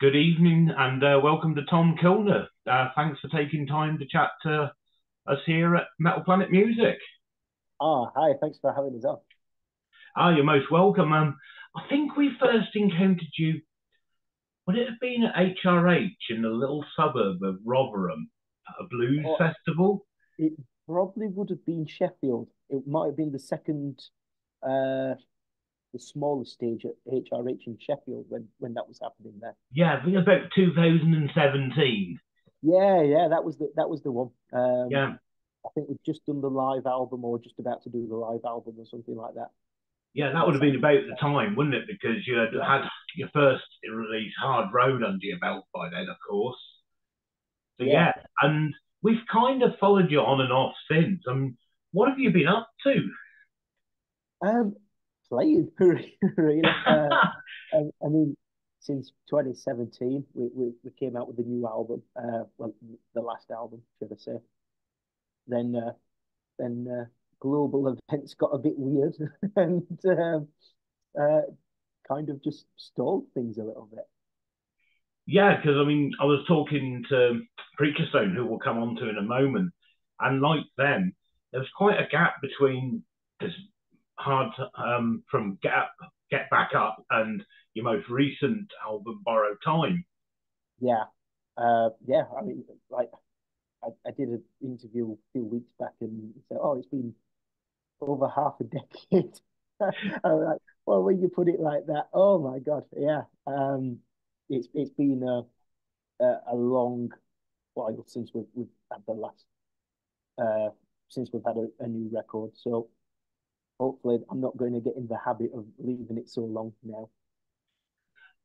Good evening and welcome to Tom Killner. Thanks for taking time to chat to us here at Metal Planet Music. Hi, thanks for having us on. You're most welcome. I think we first encountered you, would it have been at HRH in the little suburb of Rotherham at a blues Oh, festival? it probably would have been Sheffield. It might have been the second, uh, the smallest stage at HRH in Sheffield when that was happening there. Yeah, I think about 2017. Yeah, that was the one. Yeah, I think we've just done the live album or just about to do the live album or something like that. yeah, that would That's have been about the time, wouldn't it? Because you had yeah, had your first release, Hard Road, under your belt by then, of course. So yeah. yeah, and we've kind of followed you on and off since. What have you been up to? Um, Playing really. I mean, since 2017, we came out with a new album. Well, the last album, should I say? Then then global events got a bit weird and uh, kind of just stalled things a little bit. Yeah, because I was talking to Preacher Stone, who we'll come on to in a moment, and like them, there was quite a gap between this hard from Get Back Up, and your most recent album, Borrowed Time. Yeah, yeah. I mean, like I did an interview a few weeks back and said, "Oh, it's been over half a decade." I was like, "Well, when you put it like that, oh my God, yeah." It's been a long while since we've had the last uh since we've had a new record. So hopefully, I'm not going to get in the habit of leaving it so long now.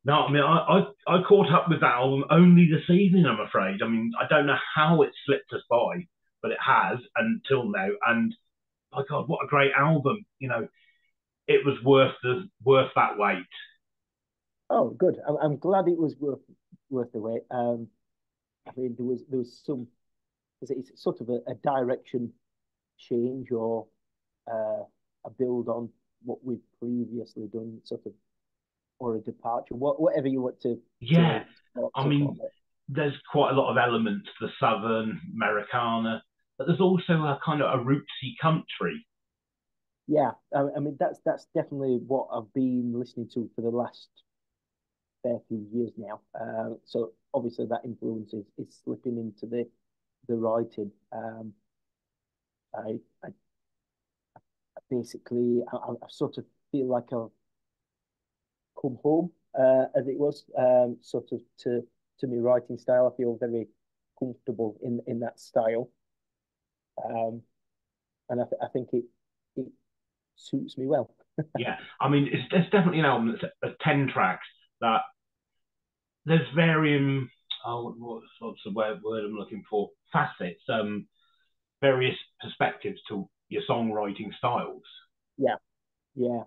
No, I caught up with that album only this evening, I'm afraid. I don't know how it slipped us by, but it has until now. And my God, what a great album! It was worth that wait. Oh, good. I'm glad it was worth the wait. I mean, there was some, it's sort of a direction change or a build on what we've previously done, sort of, or a departure, whatever you want Yeah, to to, I to call mean, it. there's quite a lot of elements, the Southern Americana, but there's also a kind of a rootsy country. Yeah, I mean that's definitely what I've been listening to for the last fair few years now. So obviously that influence is slipping into the writing. I basically I sort of feel like I've come home, as it was, sort of to my writing style. I feel very comfortable in that style, um, and I think it suits me well. Yeah, it's definitely an album that's a 10 tracks that there's varying, what's the word I'm looking for? Facets, various perspectives to your songwriting styles. Yeah, yeah.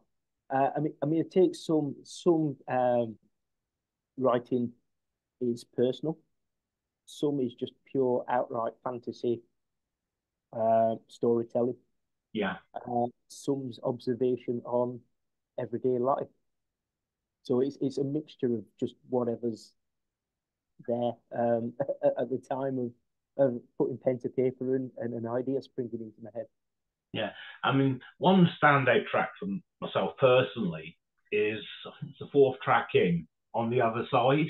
I mean, it takes some writing is personal. Some is just pure outright fantasy storytelling. Yeah, Some's observation on everyday life. So it's a mixture of just whatever's there at the time of putting pen to paper and an idea springing into my head. yeah. One standout track from myself personally is I think it's the fourth track in on the other side.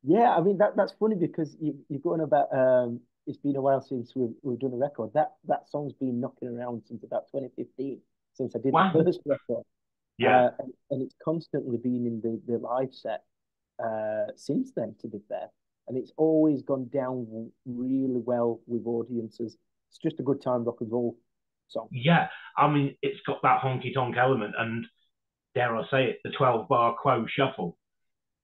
Yeah, I mean that's funny because you're going about it's been a while since we've done a record. That song's been knocking around since about 2015, since I did the Wow. first record. Yeah, And it's constantly been in the live set since then, to be fair. And it's always gone down really well with audiences. It's just a good time rock and roll song. yeah. It's got that honky tonk element, and dare I say it, the 12 bar quo shuffle.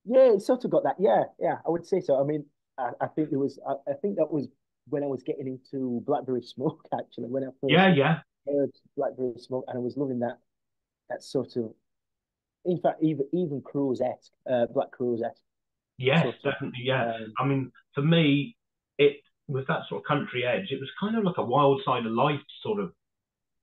Yeah, it's sort of got that. Yeah, I would say so. I mean, I think it was. I think that was when I was getting into Blackberry Smoke. Actually, when I Yeah, first yeah, heard Blackberry Smoke, and I was loving that sort of. In fact, even Crowes esque, Black Crowes esque yes, sort of. definitely, yeah. Um, For me, it with that sort of country edge, it was kind of like a wild side of life sort of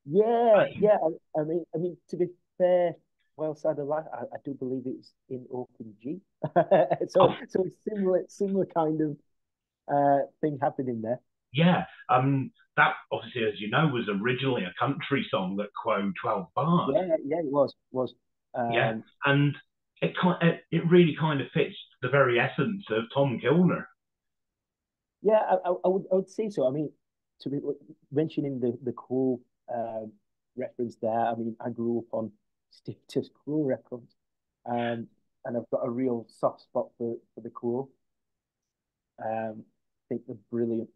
yeah, thing. yeah. I mean, to be fair. Well Side of Life, I do believe it's in Open G. Oh, So it's similar kind of thing happening there. yeah. That obviously, as you know, was originally a country song that Quo 12 barred. Yeah, it was. Yeah, Um, and it really kind of fits the very essence of Tom Killner. yeah, I would say so. I mean, to be mentioning the cool reference there. I mean, I grew up on Status Quo records, um, and I've got a real soft spot for the Quo. I think they're brilliant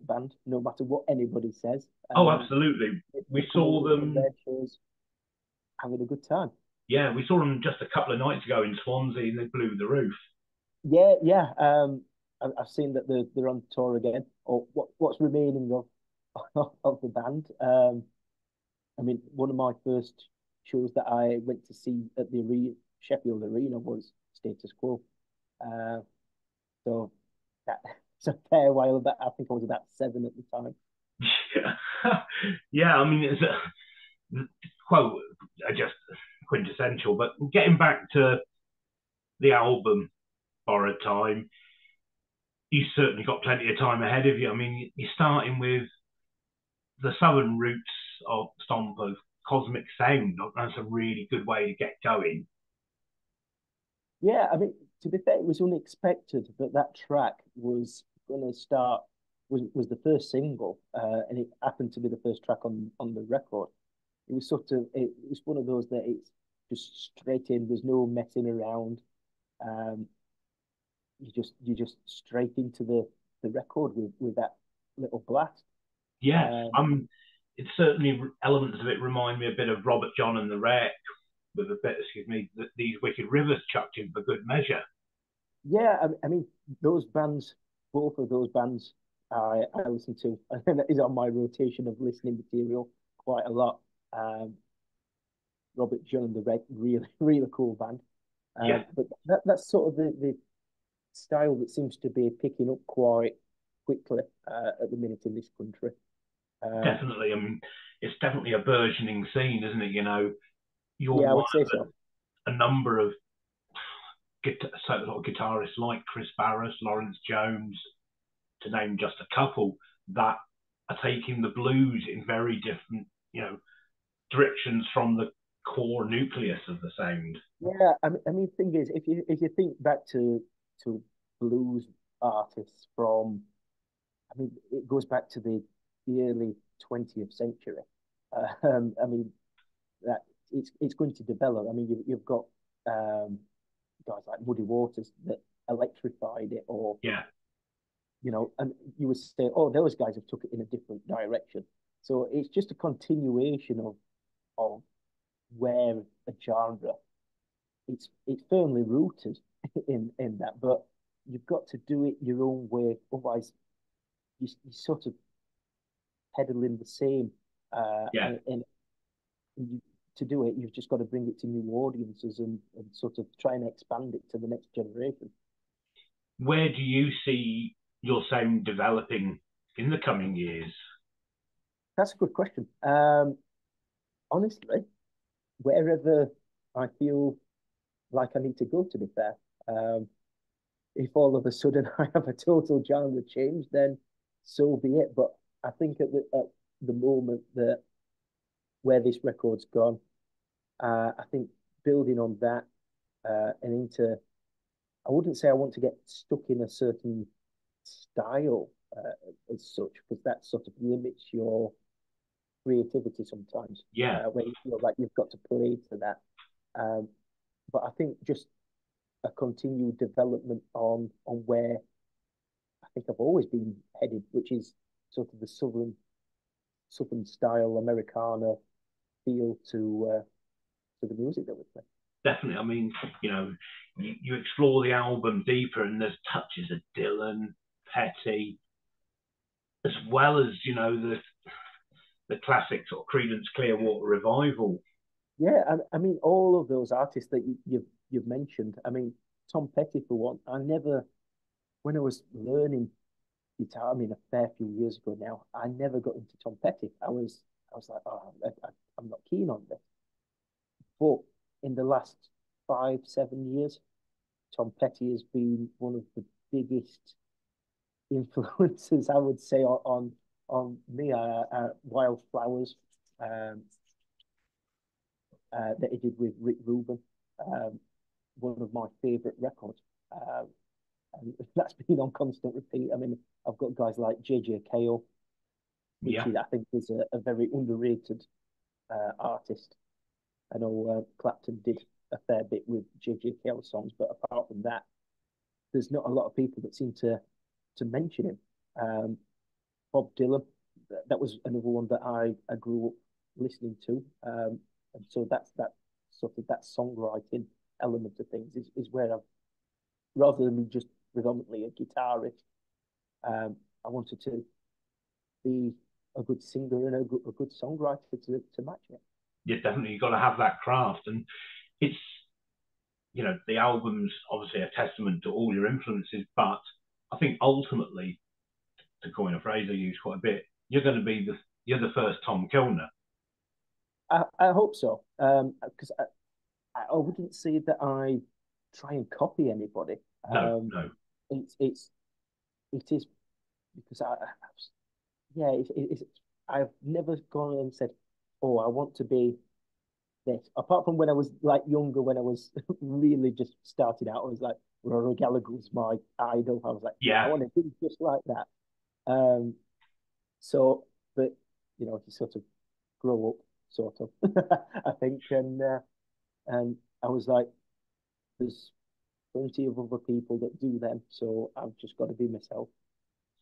band, no matter what anybody says. Oh, absolutely. The We saw coming from them. their shows, having a good time. Yeah, we saw them just a couple of nights ago in Swansea, and they blew the roof. Yeah. I've seen that they're on tour again, or what's remaining of of the band. I mean, one of my first shows that I went to see at the arena, Sheffield Arena, was Status Quo. Uh, so that it's a fair while back. I think I was about seven at the time. Yeah, I mean, it's quote just quintessential. But getting back to the album Borrowed Time, you certainly got plenty of time ahead of you. I mean, you're starting with the southern roots of Stomp of Cosmic Sound. That's a really good way to get going. Yeah, I mean, to be fair, it was unexpected that that track was going to start was the first single, and it happened to be the first track on the record. It was sort of it was one of those that it's just straight in. There's no messing around. Um, you just straight into the record with that little blast. Yeah, Um, it's certainly elements of it remind me a bit of Robert John and the Wreck, with a bit, excuse me, these Wicked Rivers chucked in for good measure. yeah, I mean those bands, both of those bands, I listen to, and that is on my rotation of listening material quite a lot. Um, Robert John and the Red, really cool band. Yeah, But that's sort of the style that seems to be picking up quite quickly at the minute in this country. Um, definitely. I mean, it's definitely a burgeoning scene, isn't it? You know, you're yeah, I one would say so. of a number of sort of guitarists like Chris Barris, Lawrence Jones, to name just a couple, that are taking the blues in very different, directions from the core nucleus of the sound. Yeah, I mean, thing is, if you think back to blues artists from, I mean, it goes back to the early 20th century. I mean, that it's going to develop. I mean, you've got guys like Muddy Waters that electrified it, or Yeah, and you would say, oh, those guys have took it in a different direction. So it's just a continuation of where a genre it's firmly rooted in that, but you've got to do it your own way. Otherwise, you sort of peddling the same, yeah. and you, to do it, you've just got to bring it to new audiences and sort of try and expand it to the next generation. Where do you see your sound developing in the coming years? That's a good question. Honestly, wherever I feel like I need to go, to be fair. If all of a sudden I have a total genre change, then so be it. But I think at the moment that where this record's gone, I think building on that and into, I wouldn't say I want to get stuck in a certain style as such, because that sort of limits your creativity sometimes, Yeah, when you feel like you've got to play to that. Um, but I think just a continued development on where I think I've always been headed, which is sort of the southern style Americana feel to the music that we play. definitely. I mean, you explore the album deeper, and there's touches of Dylan, Petty, as well as the classic sort of Creedence Clearwater Revival. Yeah, I mean all of those artists that you've mentioned. I mean Tom Petty for one. I never, when I was learning guitar, I mean a fair few years ago now, I never got into Tom Petty. I was like, oh, I'm not keen on this. But in the last 5, 7 years, Tom Petty has been one of the biggest influences, I would say, on me. Wildflowers, um, that he did with Rick Rubin, um, one of my favourite records. And that's been on constant repeat. I mean, I've got guys like JJ Cale, which Yeah, I think is a very underrated artist. I know Clapton did a fair bit with JJ Cale songs, but apart from that, there's not a lot of people that seem to mention him. Bob Dylan, that was another one that I grew up listening to, and so that's that sort of that songwriting element of things is where I've rather than me just predominantly a guitarist, I wanted to be a good singer and a good songwriter to match it. you definitely got to have that craft, and it's the album's obviously a testament to all your influences, but I think ultimately, to coin a phrase I use quite a bit, you're the first Tom Killner. I hope so, because I wouldn't say that I try and copy anybody. No, Um, no, it's it is because yeah, I've never gone and said, oh, I want to be this. Apart from when I was like younger, when I was really just starting out, I was like, Rory Gallagher was my idol. I was like, I yeah, want to be just like that. Um, so, but you sort of grow up, sort of, I think, and I was like, there's plenty of other people that do them, so I've just got to be myself.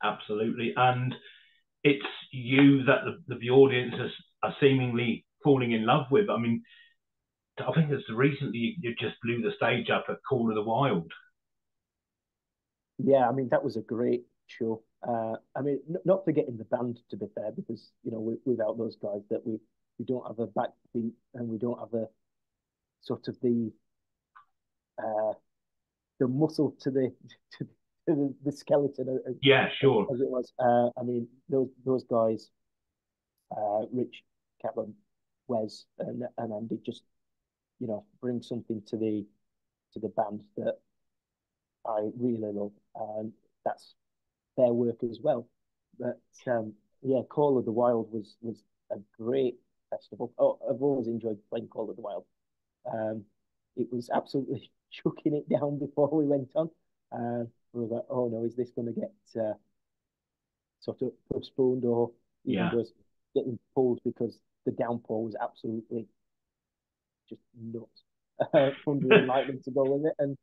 absolutely, and it's you that the audience are seemingly falling in love with. I mean, I think it's recently you just blew the stage up at Call of the Wild. Yeah, I mean that was a great show. I mean, not forgetting the band to be fair, because without those guys, that we don't have a backbeat and we don't have a sort of uh, the muscle to to, the skeleton Yeah, sure. as it was. I mean those guys, Rich, Kevin, Wes, and Andy just bring something to the band that I really love, and that's their work as well. But yeah, Call of the Wild was a great festival. Oh, I've always enjoyed playing Call of the Wild. Um, it was absolutely chucking it down before we went on. We were like, oh no, is this going to get sort of postponed or even Yeah. worse, getting pulled because the downpour was absolutely just nuts. Thunder and lightning to go with it, and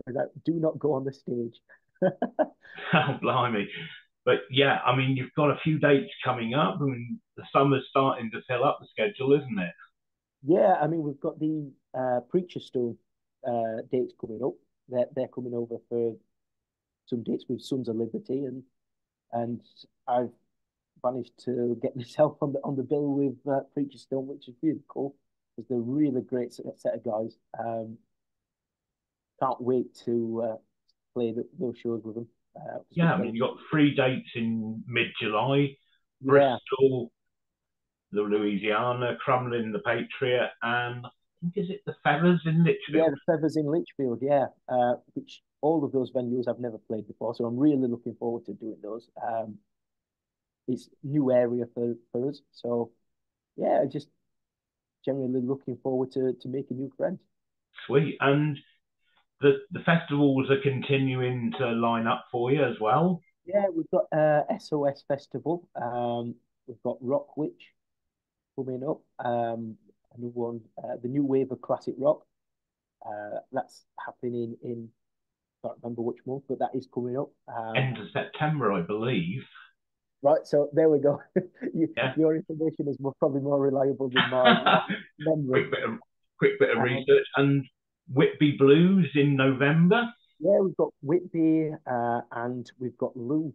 we're like, do not go on the stage. Oh, blimey. But yeah, I mean, you've got a few dates coming up. I mean, the summer's starting to fill up the schedule, isn't it? Yeah, I mean, we've got the Preacher Stone dates coming up. They're coming over for some dates with Sons of Liberty, and I've managed to get myself on the bill with Preacher Stone, which is really cool because they're really great set of guys. Can't wait to play those shows with them. Yeah, I Especially, mean, you've got 3 dates in mid-July: yeah, Bristol, the Louisiana, Crumlin, the Patriot, and I think is it the Feathers in yeah, Litchfield? the Feathers in Lichfield, yeah, which all of those venues I've never played before, so I'm really looking forward to doing those. It's new area for us. So yeah, just generally looking forward to making new friends. Sweet. And the festivals are continuing to line up for you as well. Yeah, we've got SOS Festival. We've got Rock Witch coming up. Another one, the New Wave of Classic Rock. That's happening in I can't remember which month, but that is coming up. End of September, I believe. Right, so there we go. Yeah. Your information is probably more reliable than my memory. quick bit of quick bit of Um, research. And Whitby Blues in November. yeah, we've got Whitby and we've got Lou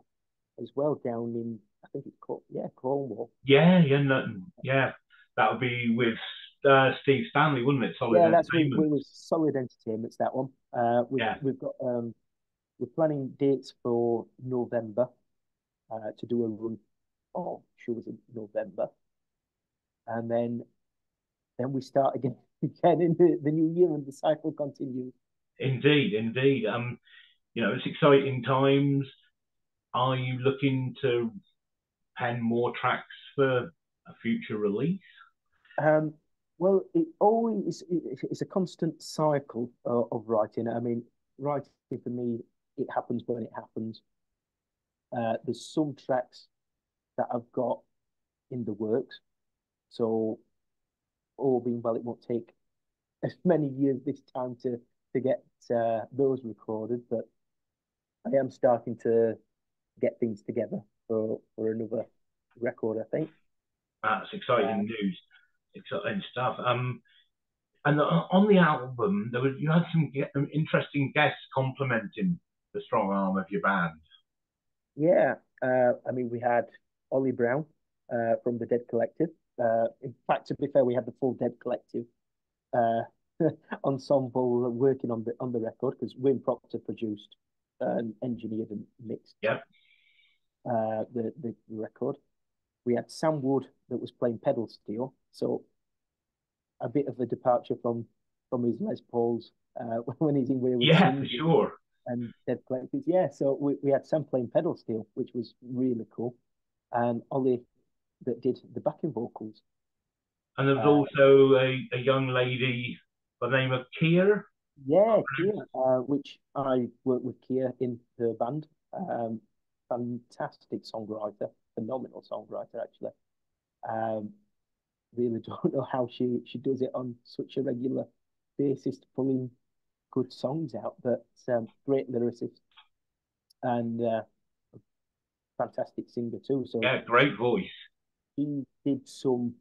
as well down in I think it's called Cornwall. Yeah, yeah, no, yeah. That would be with Steve Stanley, wouldn't it? Solid Yeah, that's with Entertainment. Solid Entertainment's that one. Yeah. We've got we're planning dates for November to do a run of shows in November, and then we start again again in the new year, and the cycle continues. Indeed, indeed. It's exciting times. Are you looking to pen more tracks for a future release? Um, well, it's a constant cycle of writing. I mean, writing for me, it happens when it happens. There's some tracks that I've got in the works, so all being well, it won't take as many years this time to get those recorded. But I am starting to get things together for another record, I think. That's Uh, exciting news, exciting stuff. And on the album, you had some interesting guests complimenting the strong arm of your band. yeah, I mean, we had Ollie Brown from the Dead Collective. In fact, to be fair, we had the full Dead Collective uh, ensemble working on the record because Wim Proctor produced and engineered and mixed Yep. the record. We had Sam Wood that was playing pedal steel, so a bit of a departure from his Les Pauls when he's in Wayward Yeah, for Sons sure. and Dead Collectors. Yeah, so we had Sam playing pedal steel, which was really cool, and Ollie that did the backing vocals. And there was Uh, also a young lady by the name of Kier. yeah, Kia, which I worked with Kia in her band. Fantastic songwriter, phenomenal songwriter actually. Um, really don't know how she does it on such a regular basis, pulling good songs out. But great lyricist and fantastic singer too. So Yeah, great voice. she did some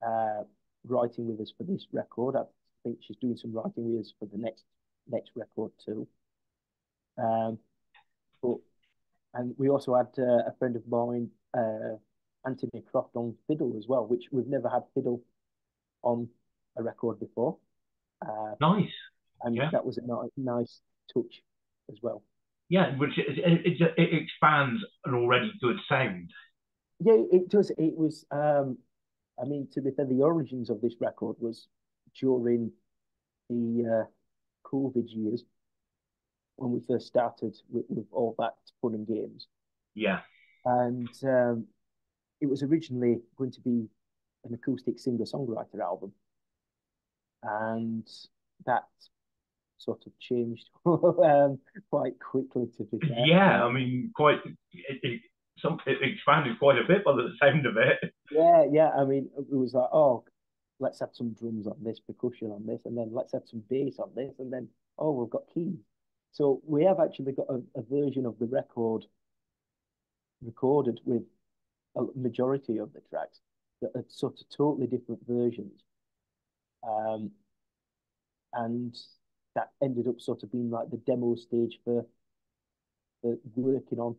uh, writing with us for this record. I think she's doing some writing with us for the next record too. Um, but and we also had a friend of mine, Anthony Croft, on fiddle as well, which we've never had fiddle on a record before. Uh, Nice. and Yeah. that was a nice touch as well. Yeah, which it expands an already good sound. Yeah, it does. It was, I mean, to be fair, the origins of this record was during the COVID years when we first started with all that fun and games. Yeah. And it was originally going to be an acoustic singer-songwriter album, and that sort of changed quite quickly. To be fair, Yeah, I mean, it expanded quite a bit by the sound of it. yeah, yeah. I mean, it was like, oh, let's have some drums on this, percussion on this, and then let's have some bass on this, and then oh, we've got keys. So we have actually got a version of the record recorded with a majority of the tracks that are sort of totally different versions. Um, and that ended up sort of being like the demo stage for working on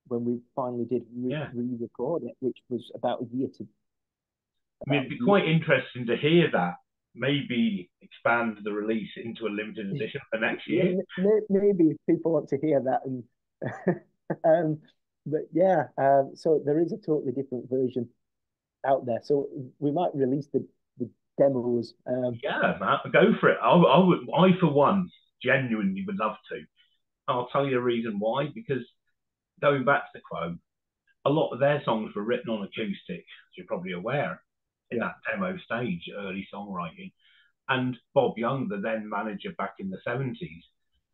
when we finally did Yeah. re-record it, which was I mean, about it'd be a year. quite interesting to hear that. Maybe expand the release into a limited edition for next Yeah, year. maybe if people want to hear that, and um, but yeah, so there is a totally different version out there. So we might release the demos. Yeah, man, go for it. I for one, genuinely would love to. I'll tell you the reason why. Because going back to the quote, a lot of their songs were written on acoustic, as you're probably aware, in Yeah, that demo stage, early songwriting. And Bob Young, the then manager back in the 70s,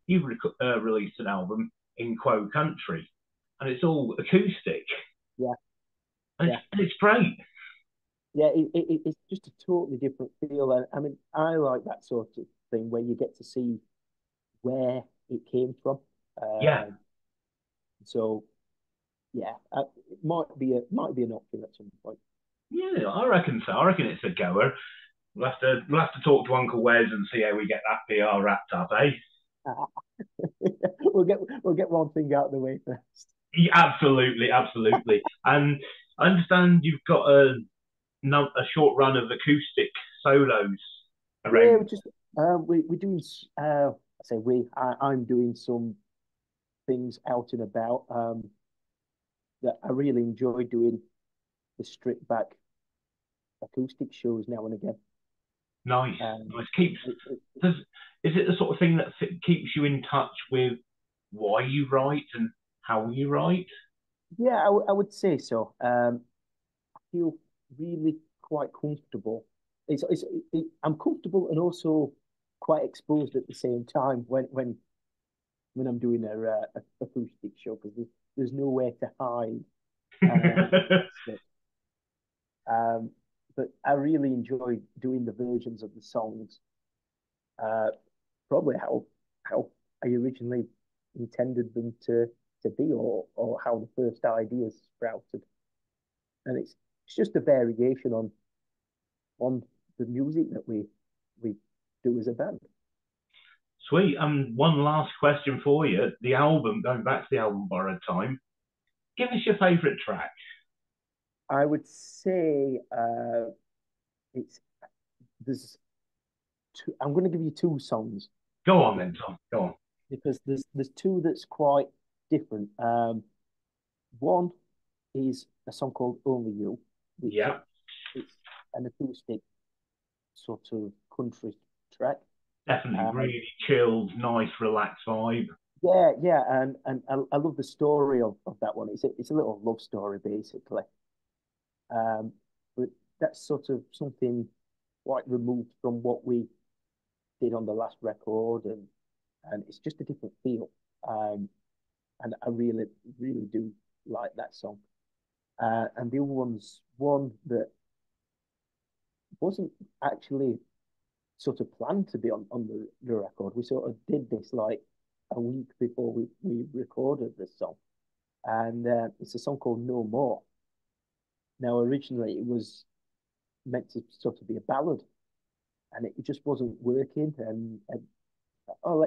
he released an album in Quo Country, and it's all acoustic, yeah, and yeah, it's great. yeah. It's just a totally different feel, and I mean, I like that sort of thing where you get to see where it came from. Yeah, So yeah, it might be an option at some point. yeah, I reckon so. I reckon it's a goer. We'll have to talk to Uncle Wes and see how we get that PR wrapped up, eh? We'll get one thing out of the way first. Yeah, absolutely, absolutely. And I understand you've got a short run of acoustic solos Yeah, around. we just we're doing. I say I'm doing some things out and about. That I really enjoy doing the stripped back acoustic shows now and again. Nice, Um, nice. Keeps it, it, does is it the sort of thing that keeps you in touch with why you write and how you write? yeah, I would say so. I feel really quite comfortable. I'm comfortable and also quite exposed at the same time when I'm doing a acoustic show because there's nowhere to hide. So, um, but I really enjoy doing the versions of the songs. Uh, Probably how I originally intended them to be, or how the first ideas sprouted. And it's just a variation on the music that we do as a band. Sweet. One last question for you. The album, going back to the album Borrowed Time, give us your favourite track. I would say it's there's two. I'm going to give you two songs Go on then, Tom. Go on. because there's two that's quite different. One is a song called Only You, which Yeah, it's an acoustic sort of country track. definitely. Um, Really chilled, nice, relaxed vibe. yeah, yeah, and I love the story of that one. It's a little love story basically. Um, but that's sort of something quite removed from what we did on the last record, and it's just a different feel. And I really do like that song. And the other one's one that wasn't actually sort of planned to be on the record. We sort of did this like a week before we recorded this song. And it's a song called No More. Now, originally, it was meant to sort of be a ballad, and it just wasn't working. And oh,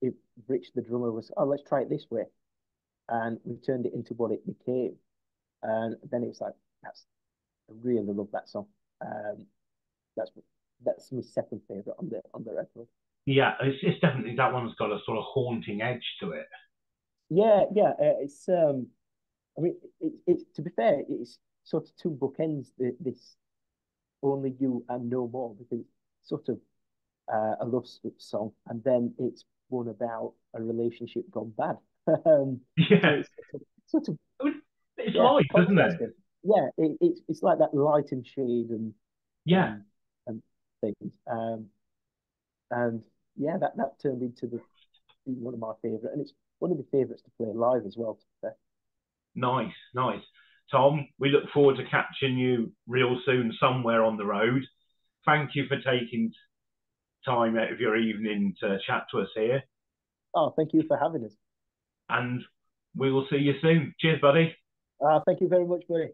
if Rich, the drummer, was, oh, let's try it this way. And we turned it into what it became. And then it was like, I really love that song. Um, that's that's my second favorite on the record. Yeah, it's definitely that one's got a sort of haunting edge to it. Yeah, yeah. It's I mean, it's to be fair, it's sort of two bookends. This only you and no more because it's sort of a love song, and then it's one about a relationship gone bad. So Yeah, it's sort of it's yeah, light, isn't it? contrasting. Yeah, it's like that light and shade Yeah, and and things. And yeah, that turned into the one of my favorite, and it's one of the favorites to play live as well. To be fair. nice, nice. Tom, we look forward to catching you real soon somewhere on the road. Thank you for taking time out of your evening to chat to us here, Oh, thank you for having us. and we will see you soon. Cheers, buddy. Thank you very much, buddy.